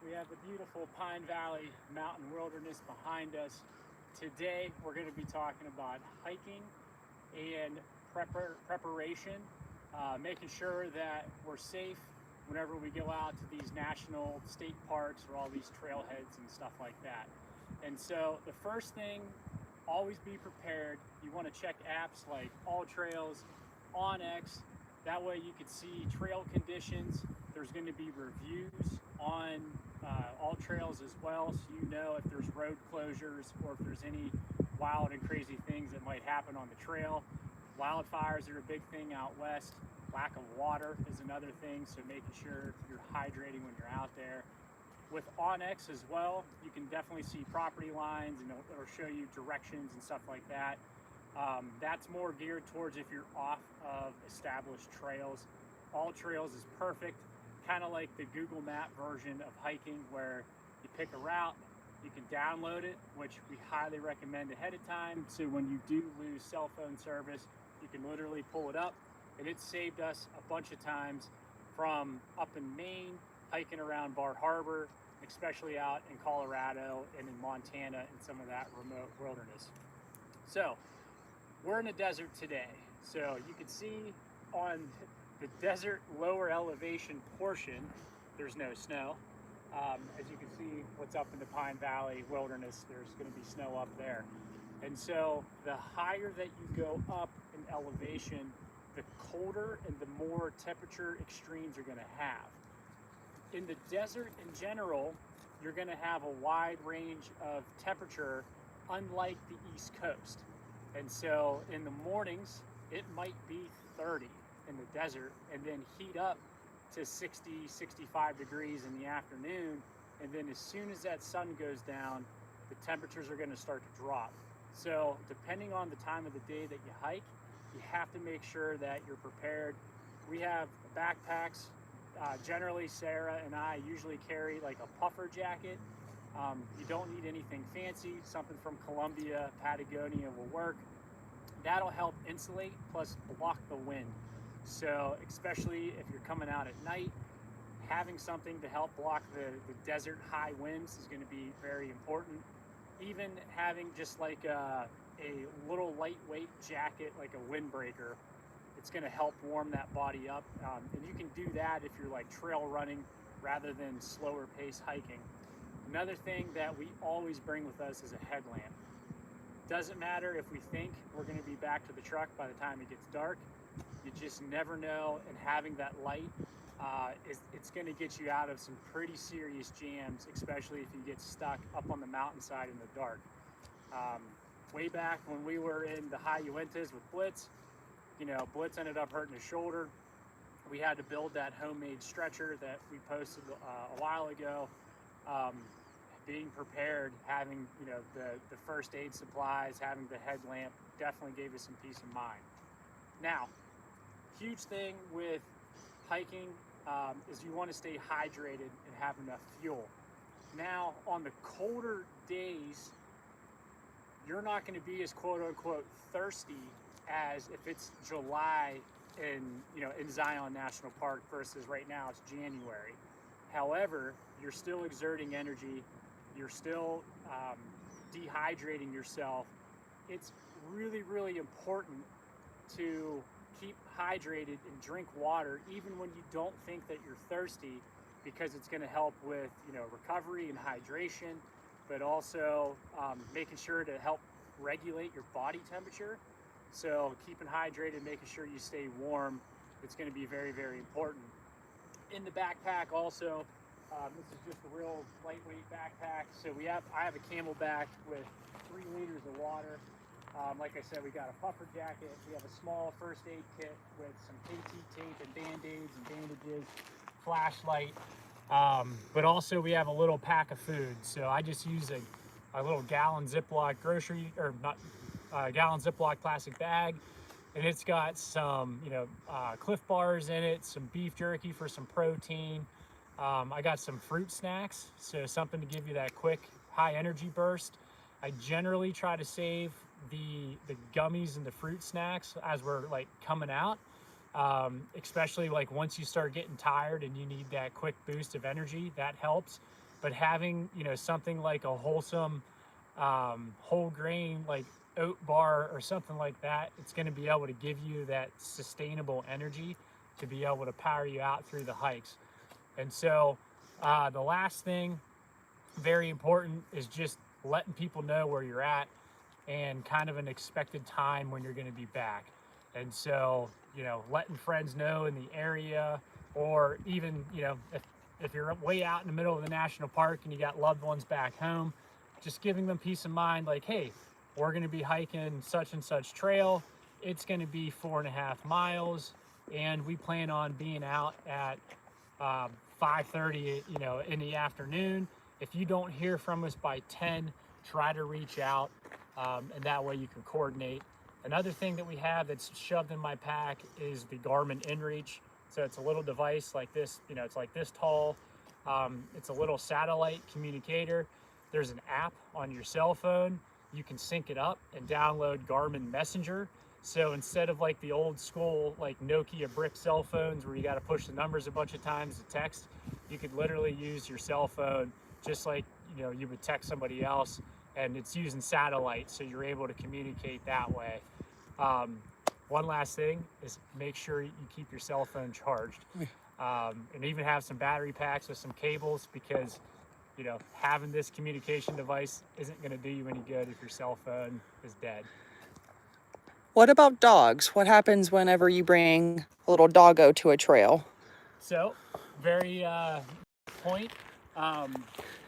We have the beautiful Pine Valley Mountain Wilderness behind us. Today, we're going to be talking about hiking and preparation, making sure that we're safe whenever we go out to these national state parks or all these trailheads and stuff like that. And so the first thing, always be prepared. You want to check apps like All Trails, OnX. That way you can see trail conditions. There's going to be reviews on All Trails as well, so you know if there's road closures or if there's any wild and crazy things that might happen on the trail. Wildfires are a big thing out west. Lack of water is another thing, so making sure you're hydrating when you're out there. With OnX as well, you can definitely see property lines and it'll show you directions and stuff like that. That's more geared towards if you're off of established trails. All Trails is perfect, kind of like the Google Map version of hiking, where you pick a route, you can download it, which we highly recommend ahead of time. So when you do lose cell phone service, you can literally pull it up, and it saved us a bunch of times from up in Maine, hiking around Bar Harbor, especially out in Colorado and in Montana and some of that remote wilderness. So we're in a desert today. So you can see on the desert lower elevation portion, there's no snow. As you can see, what's up in the Pine Valley Wilderness, there's going to be snow up there. And so the higher that you go up in elevation, the colder and the more temperature extremes you're going to have. In the desert in general, you're going to have a wide range of temperature, unlike the East Coast. And so in the mornings, it might be 30 in the desert and then heat up to 60, 65 degrees in the afternoon. And then as soon as that sun goes down, the temperatures are going to start to drop. So depending on the time of the day that you hike, you have to make sure that you're prepared. We have backpacks. Generally, Sarah and I usually carry like a puffer jacket. You don't need anything fancy. Something from Colombia, Patagonia will work. That'll help insulate plus block the wind. So especially if you're coming out at night, having something to help block the desert high winds is going to be very important. Even having just like a little lightweight jacket, like a windbreaker, it's going to help warm that body up. And you can do that if you're like trail running rather than slower pace hiking. Another thing that we always bring with us is a headlamp. Doesn't matter if we think we're going to be back to the truck by the time it gets dark. You just never know, and having that light, it's going to get you out of some pretty serious jams, especially if you get stuck up on the mountainside in the dark. Way back when we were in the high Uintas with Blitz, Blitz ended up hurting his shoulder. We had to build that homemade stretcher that we posted a while ago. Being prepared, having the first aid supplies, having the headlamp definitely gave us some peace of mind. Now, huge thing with hiking is you want to stay hydrated and have enough fuel. Now, on the colder days, you're not going to be as quote unquote thirsty as if it's July in Zion National Park versus right now it's January. However, you're still exerting energy, you're still dehydrating yourself. It's really, really important to keep hydrated and drink water even when you don't think that you're thirsty, because it's going to help with recovery and hydration, but also making sure to help regulate your body temperature. So keeping hydrated, making sure you stay warm, it's going to be very, very important. In the backpack also, this is just a real lightweight backpack. So I have a Camelback with 3 liters of water. Like I said, we got a puffer jacket. We have a small first aid kit with some KT tape and band-aids and bandages, flashlight. But also we have a little pack of food. So I just use a little gallon Ziploc gallon Ziploc plastic bag, and it's got some Cliff Bars in it, some beef jerky for some protein. I got some fruit snacks, so something to give you that quick high energy burst. I generally try to save the gummies and the fruit snacks as we're like coming out, especially like once you start getting tired and you need that quick boost of energy. That helps. but having, you know, something like a wholesome whole grain like oat bar or something like that, it's going to be able to give you that sustainable energy to be able to power you out through the hikes. And so the last thing, very important, is just letting people know where you're at and kind of an expected time when you're going to be back. And so, you know, letting friends know in the area, or even, you know, if you're way out in the middle of the national park and you got loved ones back home, just giving them peace of mind, like, hey, we're going to be hiking such and such trail. It's going to be 4.5 miles, and we plan on being out at 5:30, you know, in the afternoon. If you don't hear from us by 10, try to reach out, and that way you can coordinate. Another thing that we have that's shoved in my pack is the Garmin InReach. So it's a little device like this, you know, it's like this tall. It's a little satellite communicator. There's an app on your cell phone. You can sync it up and download Garmin Messenger. So instead of like the old school, like Nokia brick cell phones where you got to push the numbers a bunch of times to text, you could literally use your cell phone just like, you know, you would text somebody else, and it's using satellite, so you're able to communicate that way. One last thing is make sure you keep your cell phone charged, and even have some battery packs with some cables, because, you know, having this communication device isn't going to do you any good if your cell phone is dead. What about dogs? What happens whenever you bring a little doggo to a trail? So, very point.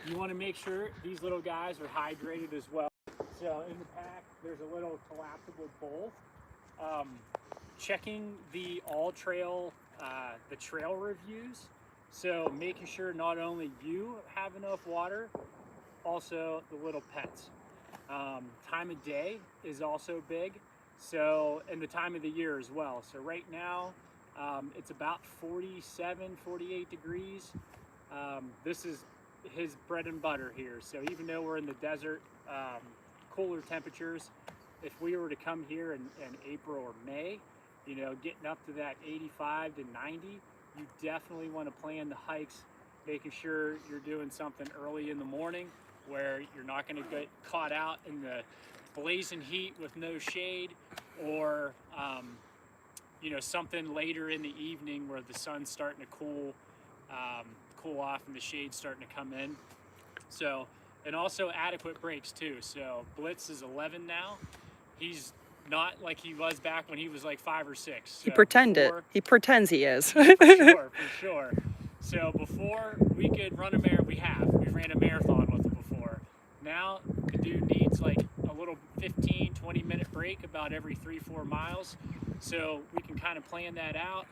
You want to make sure these little guys are hydrated as well. So in the pack, there's a little collapsible bowl. Checking the trail reviews. So making sure not only you have enough water, also the little pets. Time of day is also big. So, and the time of the year as well. So right now, it's about 47, 48 degrees. This is his bread and butter here. So even though we're in the desert, cooler temperatures, if we were to come here in April or May, you know, getting up to that 85 to 90, you definitely want to plan the hikes, making sure you're doing something early in the morning where you're not going to get caught out in the blazing heat with no shade, or you know, something later in the evening where the sun's starting to cool off and the shade's starting to come in. So, and also adequate breaks too. So Blitz is 11 now. He's not like he was back when he was like 5 or 6. So he pretends he is. For sure. So before we could run a marathon, we ran a marathon with him before. Now the dude needs like a little 15, 20-minute break about every 3-4 miles. So we can kind of plan that out.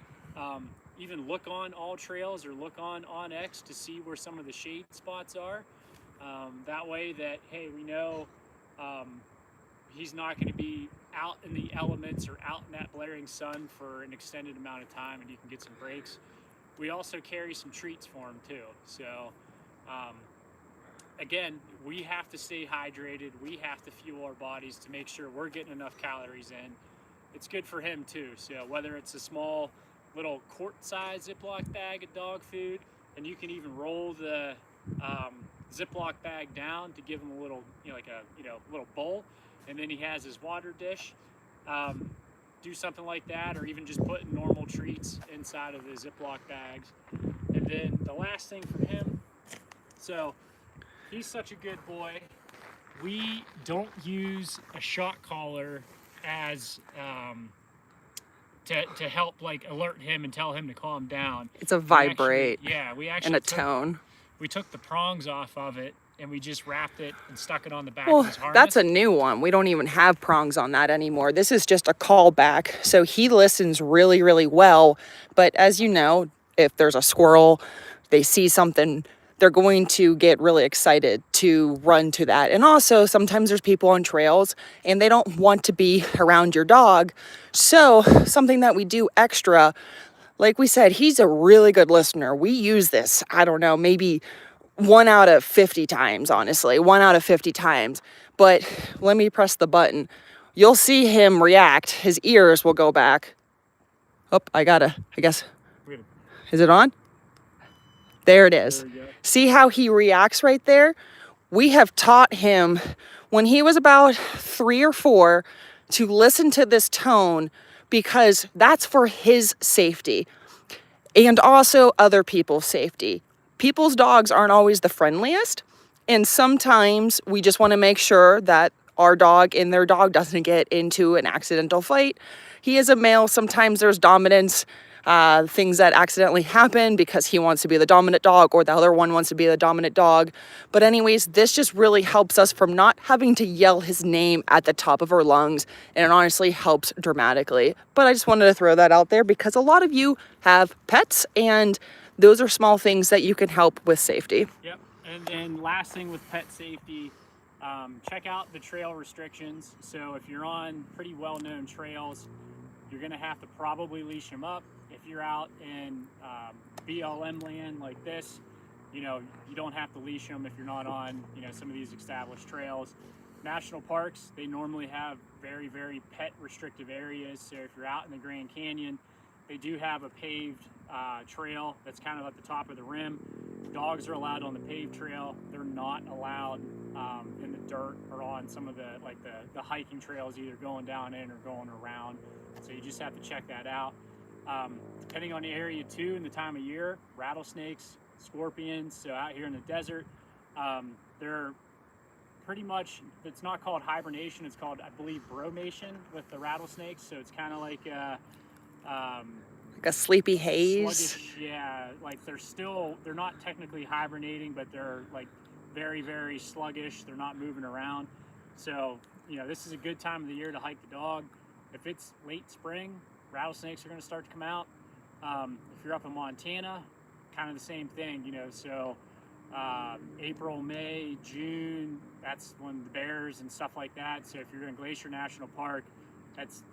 Even look on All Trails or look on X to see where some of the shade spots are. That way that, hey, we know he's not going to be out in the elements or out in that blaring sun for an extended amount of time, and you can get some breaks. We also carry some treats for him too. So again, we have to stay hydrated. We have to fuel our bodies to make sure we're getting enough calories in. It's good for him too. So whether it's a small little quart-size Ziploc bag of dog food, and you can even roll the Ziploc bag down to give him a little, you know, like a, you know, little bowl, and then he has his water dish. Do something like that, or even just putting normal treats inside of the Ziploc bags. And then the last thing for him, so he's such a good boy. We don't use a shock collar as to help like alert him and tell him to calm down. It's a vibrate. We actually and a tone. We took the prongs off of it and we just wrapped it and stuck it on the back Well, of his harness. that's a new one. We don't even have prongs on that anymore. This is just a callback. So he listens really, really well. But as you know, if there's a squirrel, they see something, they're going to get really excited to run to that. And also sometimes there's people on trails and they don't want to be around your dog. So something that we do extra, like we said, he's a really good listener. We use this, I don't know, maybe 1 out of 50 times, honestly, 1 out of 50 times. But let me press the button. You'll see him react. His ears will go back. Oh, I guess. Is it on? There it is. There we go. See how he reacts right there? We have taught him when he was about 3 or 4 to listen to this tone because that's for his safety and also other people's safety. People's dogs aren't always the friendliest, and sometimes we just want to make sure that our dog and their dog doesn't get into an accidental fight. He is a male. Sometimes there's dominance, things that accidentally happen because he wants to be the dominant dog or the other one wants to be the dominant dog. But anyways, this just really helps us from not having to yell his name at the top of our lungs, and it honestly helps dramatically. But I just wanted to throw that out there because a lot of you have pets, and those are small things that you can help with safety. Yep. And then last thing with pet safety, check out the trail restrictions. So if you're on pretty well-known trails, you're going to have to probably leash them up. If you're out in BLM land like this, you don't have to leash them if you're not on, some of these established trails. National parks, they normally have very, very pet restrictive areas. So if you're out in the Grand Canyon, they do have a paved trail that's kind of at the top of the rim. Dogs are allowed on the paved trail. They're not allowed in the dirt or on some of the hiking trails, either going down in or going around. So you just have to check that out. Depending on the area too, and the time of year, rattlesnakes, scorpions. So out here in the desert, they're pretty much, it's not called hibernation, it's called, I believe, bromation with the rattlesnakes. So it's kind of like a sleepy haze. Sluggish, yeah, like they're not technically hibernating, but they're like very, very sluggish. They're not moving around. So, this is a good time of the year to hike the dog. If it's late spring, rattlesnakes are going to start to come out. If you're up in Montana, kind of the same thing, so April, May, June, that's when the bears and stuff like that. So if you're in Glacier National Park, that's,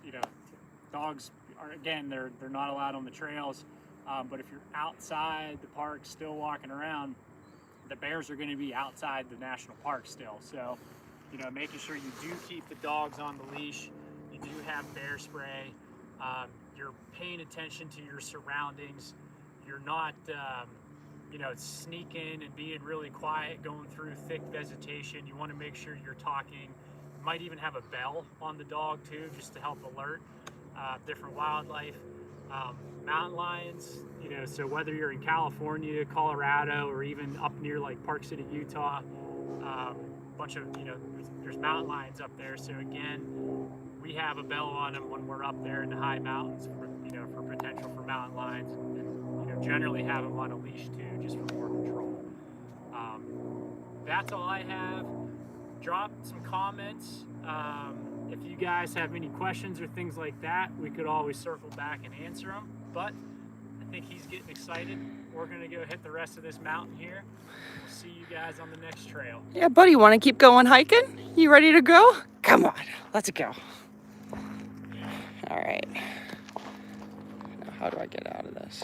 dogs are, again, they're not allowed on the trails. But if you're outside the park still walking around, the bears are going to be outside the national park still. So, making sure you do keep the dogs on the leash. You do have bear spray. You're paying attention to your surroundings. You're not, sneaking and being really quiet, going through thick vegetation. You want to make sure you're talking. You might even have a bell on the dog too, just to help alert different wildlife. Mountain lions, so whether you're in California, Colorado, or even up near like Park City, Utah, bunch of, there's mountain lions up there. So again, we have a bell on them when we're up there in the high mountains for potential for mountain lions, and generally have them on a leash too, just for more control. That's all I have. Drop some comments. If you guys have any questions or things like that, we could always circle back and answer them. But I think he's getting excited. We're going to go hit the rest of this mountain here. We'll see you guys on the next trail. Yeah, buddy, want to keep going hiking? You ready to go? Come on, let's go. All right. Now, how do I get out of this?